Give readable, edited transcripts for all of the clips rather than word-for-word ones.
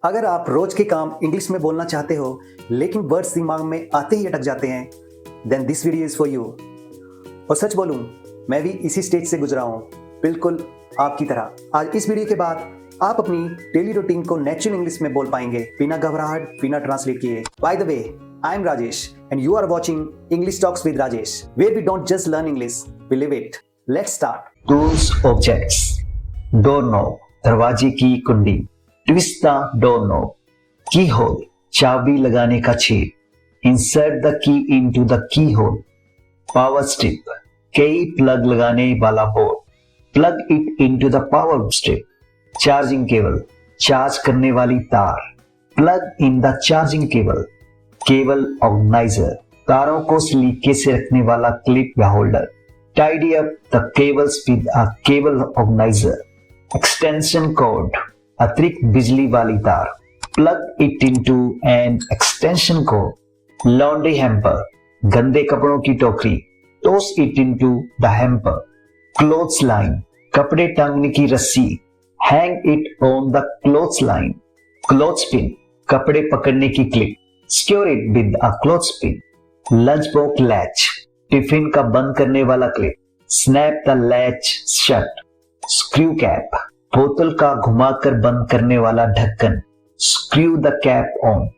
अगर आप रोज के काम इंग्लिश में बोलना चाहते हो लेकिन वर्ड्स दिमाग में आते ही अटक जाते हैं, then this video is for you. और सच बोलूं, मैं भी इसी स्टेज से गुजरा हूं, बिल्कुल आपकी तरह। आज इस वीडियो के बाद आप अपनी डेली रूटीन को नेचुरल इंग्लिश में बोल पाएंगे, बिना घबराहट, बिना ट्रांसलेट किए। By the way, I am Rajesh and you are watching English talks with Rajesh, where we don't just learn English, we live it. Let's start. Tools objects. Door knob, दरवाजे की कुंडी। Twist the door knob, key hole, चाबी लगाने का छेद। Insert the key into the key hole. Power strip, कई plug लगाने वाला board. Plug it into the power strip. Charging cable, charge करने वाली तार। Plug in the charging cable. Cable organiser, तारों को सलीके से रखने वाला क्लिप या holder. Tidy up the cables with a cable organiser. Extension cord, अतिरिक्त बिजली वाली तार। Plug it into an extension cord. Laundry hamper, गंदे कपड़ों की टोकरी। Toss it into the hamper. Clothes line, कपड़े टांगने की रस्सी। Hang it on the clothes line. Clothes pin, कपड़े पकड़ने की clip. Secure it with a clothes pin. Lunch box latch, tiffin का बंद करने वाला clip. Snap the latch shut. Screw cap, बोतल का घुमाकर बंद करने वाला ढक्कन। Screw the cap on.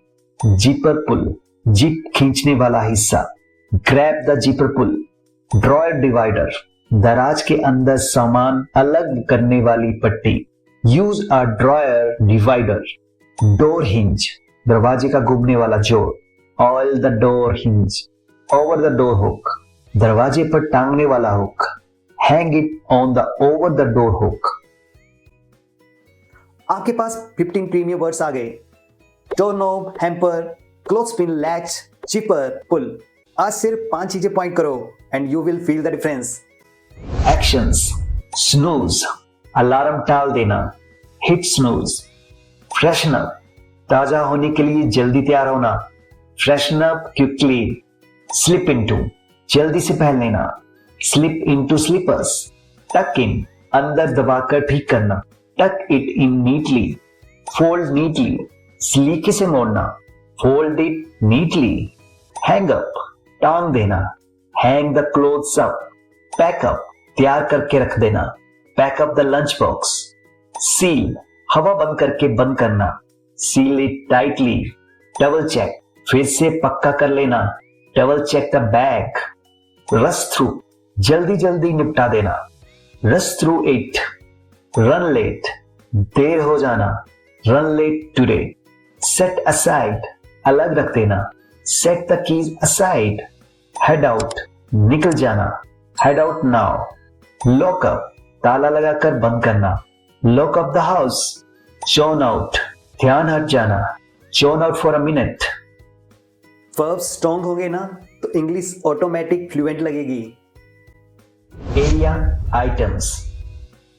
Zipper pull, zip खींचने वाला हिस्सा। Grab the zipper pull. Drawer divider, दराज के अंदर सामान अलग करने वाली पट्टी। Use a drawer divider. Door hinge, दरवाजे का घूमने वाला जोड़। Oil the door hinge. Over the door hook, दरवाजे पर टांगने वाला हुक। Hang it on the over the door hook. आपके पास 15 प्रीमियम वर्ड्स आ गए। Door knob, hamper, clothespin, latch, zipper, pull. आज सिर्फ 5 चीजें पॉइंट करो and you will feel the difference. Actions. Snooze, alarm टाल देना। Hit snooze. फ्रेशन अप, ताजा होने के लिए जल्दी तैयार होना। Freshen up quickly. Slip into, जल्दी से पहन लेना। Slip into slippers. Tuck in, अंदर दबाकर ठीक करना। Tuck it in neatly. Fold neatly, सलीके से मोड़ना। Fold it neatly. Hang up, टांग देना। Hang the clothes up. Pack up, तैयार करके रख देना। Pack up the lunch box. Seal, हवा बंद करके बंद करना। Seal it tightly. Double check, फिर से पक्का कर लेना। Double check the bag. Rush through, जल्दी जल्दी निपटा देना। Rush through it. Run late, देर हो जाना। Run late today. Set aside, अलग रख देना। Set the keys aside. Head out, निकल जाना। Head out now. Lock up, ताला लगाकर बंद करना। Lock up the house. Zone out, ध्यान हट जाना। Zone out for a minute. Verbs strong होंगे ना तो इंग्लिश ऑटोमेटिक फ्लुएंट लगेगी। Area items.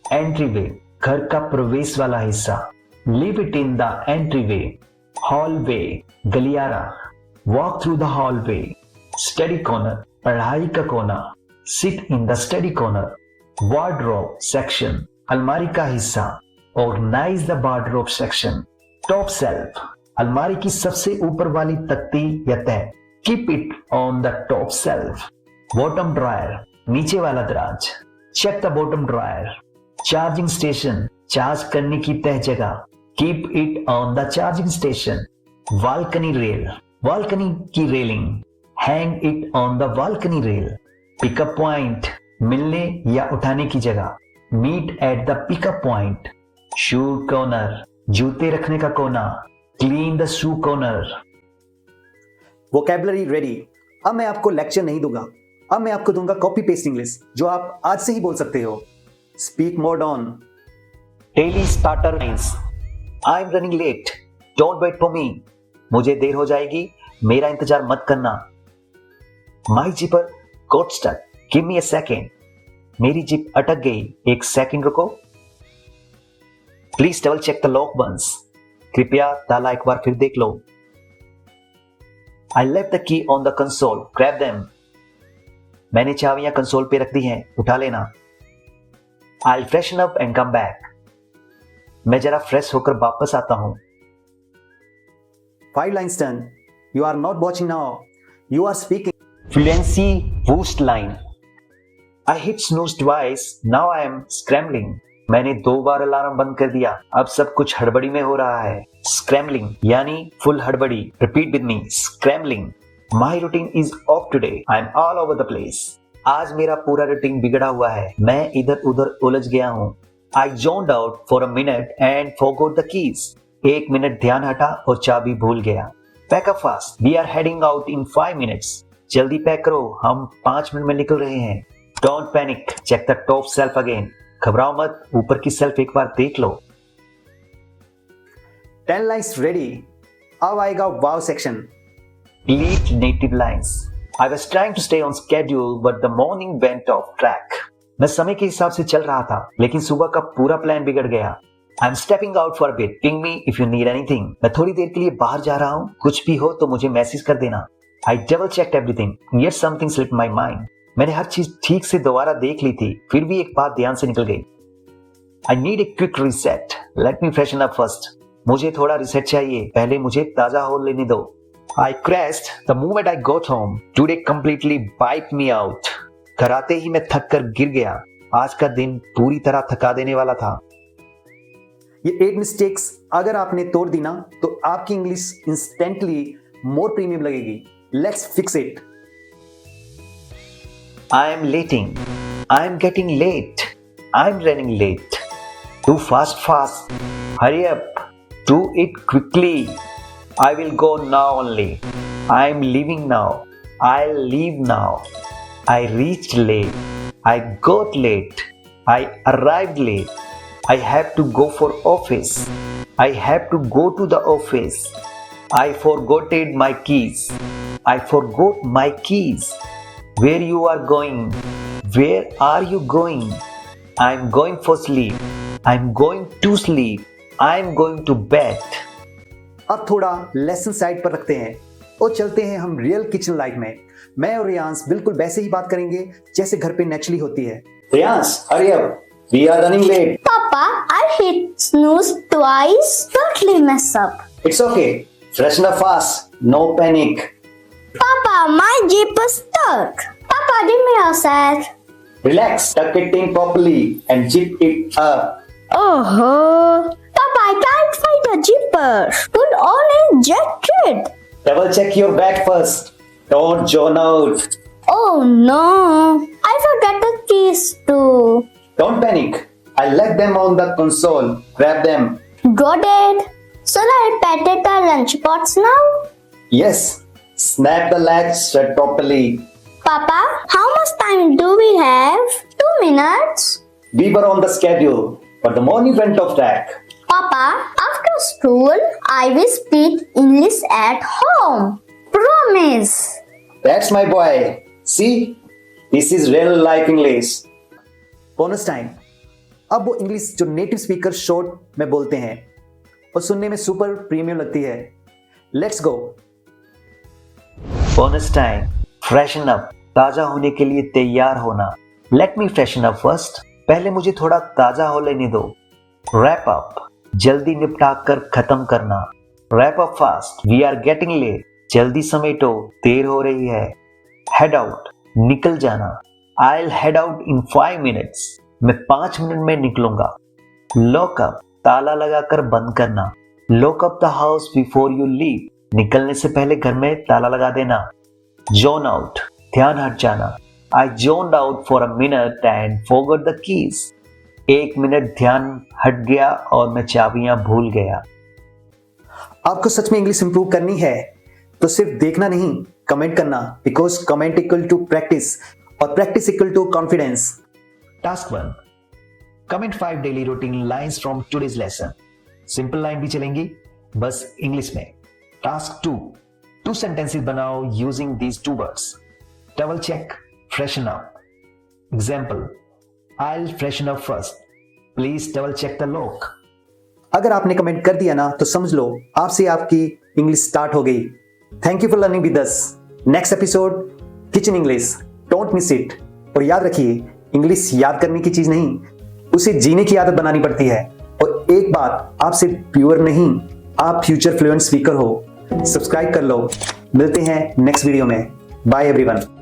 एंट्रीवे, घर का प्रवेश वाला हिस्सा। Live it in the entryway. Hallway, गलियारा। Walk through the hallway. Study corner, पढ़ाई का कोना। Sit in the study corner. Wardrobe section, अलमारी का हिस्सा। Organize the wardrobe section. Top shelf, अलमारी की सबसे ऊपर वाली तख्ती या तह। Keep it on the top shelf. Bottom drawer, नीचे वाला दराज। Check the bottom drawer. Charging station, charge करने की तह जगह। Keep it on the charging station. Balcony rail, balcony की railing. Hang it on the balcony rail. Pickup point, मिलने या उठाने की जगह। Meet at the pickup point. Shoe corner, जूते रखने का कोना। Clean the shoe corner. Vocabulary ready. अब मैं आपको लेक्चर नहीं दूंगा, अब मैं आपको दूंगा कॉपी पेस्ट इंग्लिश, जो आप आज से ही बोल सकते हो। Speak mode on. Daily starter lines. I am running late, don't wait for me. मुझे देर हो जाएगी, मेरा इंतजार मत करना। My zipper got stuck, give me a second. मेरी जिप अटक गई, एक सेकंड रुको। Please double check the lock once, कृपया ताला एक बार फिर देख लो। I left the key on the console, grab them. मैंने चाबियां कंसोल पे रख दी हैं, उठा लेना। I freshen up and come back, मैं जरा फ्रेश होकर वापस आता हूं। 5 lines done. You are not watching now. You are speaking. Fluency boost line. I hit snooze twice. Now I am scrambling. मैंने 2 बार अलार्म बंद कर दिया, अब सब कुछ हड़बड़ी में हो रहा है. Scrambling यानी फुल हड़बड़ी. Repeat with me. Scrambling. My routine is off today. I am all over the place. आज मेरा पूरा रूटीन बिगड़ा हुआ है. मैं इधर उधर उलझ गया हूँ. I zoned out for a minute and forgot the keys. 1 minute ध्यान हटा और चाबी भूल गया. Pack up fast. We are heading out in 5 minutes. जल्दी पैक करो, हम 5 मिनट में निकल रहे हैं. Don't panic. Check the top shelf again. घबराओ मत, ऊपर की सेल्फ एक बार देख लो. 10 lines ready. अब आएगा wow section. Delete native lines. I was trying to stay on schedule, but the morning went off track. मैं समय के हिसाब से चल रहा था, लेकिन सुबह का पूरा प्लान बिगड़ गया. I'm stepping out for a bit. Ping me if you need anything. मैं थोड़ी देर के लिए बाहर जा रहा हूँ. कुछ भी हो तो मुझे मैसेज कर देना. I double checked everything. Yet something slipped my mind. मैंने हर चीज ठीक से दोबारा देख ली थी, फिर भी एक बात ध्यान से निकल गई. I need a quick reset. Let me freshen up first. मुझे थोड़ा रिसेट चाहिए, पहले मुझे ताजा हो लेने दो. I crashed the moment I got home. Today completely wiped me out. घर आते ही मैं थक कर गिर गया. आज का दिन पूरी तरह थका देने वाला था. ये 8 मिस्टेक्स अगर आपने तोड़ दी ना तो आपकी इंग्लिश इंस्टेंटली मोर प्रीमियम लगेगी. Let's fix it. I am lating. I am getting late. I am running late. Too fast. Hurry up. Do it quickly. I will go now only. I am leaving now. I'll leave now. I reached late. I got late. I arrived late. I have to go for office. I have to go to the office. I forgot my keys. I forgot my keys. Where you are going? Where are you going? I'm going for sleep. I'm going to sleep. I'm going to bed. अब थोड़ा lesson side पर रखते हैं और चलते हैं हम real kitchen life में. मैं और रियांश बिल्कुल वैसे ही बात करेंगे जैसे घर पे नेचुरली होती है. Riyans, hurry up. We are running late. Papa, I hit snooze twice. Totally mess up. It's okay. Freshen up fast. No panic. Papa, my jeep is stuck. Papa, give me your set. Relax. Tuck it in properly and zip it up. Oh, Papa, I can't find the zipper. Put on a jacket. Double check your bag first. Don't zone out. Oh no, I forgot the keys too. Don't panic. I left them on the console. Grab them. Got it. Shall I packet the lunchbox now? Yes. Snap the latch shut properly. Papa, how much time do we have? 2 minutes. We were on the schedule, but the morning went off track. Papa, after school, I will speak English at home. Promise. That's my boy. See? This is real life English. Bonus time. अब वो English जो native speaker short में बोलते हैं और सुनने में super premium लगती है. Let's go. Bonus time. Freshen up. ताजा होने के लिए तैयार होना. Let me freshen up first. पहले मुझे थोड़ा ताजा हो लेने दो. Wrap up. जल्दी निपटा कर खत्म करना. Wrap up fast. We are getting late. जल्दी समेटो, देर हो रही है. Head out. निकल जाना. I'll head out in 5 minutes. मैं 5 मिनट में निकलूंगा. Lock up. ताला लगाकर बंद करना. Lock up the house before you leave. निकलने से पहले घर में ताला लगा देना. Zone out. ध्यान हट जाना. I zoned out for a minute and forgot the keys. 1 minute ध्यान हट गया और मैं चाबियां भूल गया. आपको सच में इंग्लिश इंप्रूव करनी है तो सिर्फ देखना नहीं, कमेंट करना. Because comment equal to practice और practice equal to confidence. Task 1. Comment 5 daily routine lines from today's lesson. Simple line भी चलेंगी, बस इंग्लिश में. Task 2. 2 sentences बनाओ using these 2 words. Double check, freshen up. Example. I'll freshen up first. Please double check the lock. अगर आपने comment कर दिया ना तो समझ लो आपसे आपकी इंग्लिश स्टार्ट हो गई. Thank you for learning with us. Next episode kitchen English. Don't miss it. और याद रखिए, इंग्लिश याद करने की चीज नहीं, उसे जीने की आदत बनानी पड़ती है. और एक बात, आप सिर्फ प्योर नहीं, आप फ्यूचर फ्लुएंट स्पीकर हो. सब्सक्राइब कर लो। मिलते हैं नेक्स्ट वीडियो में। Bye everyone.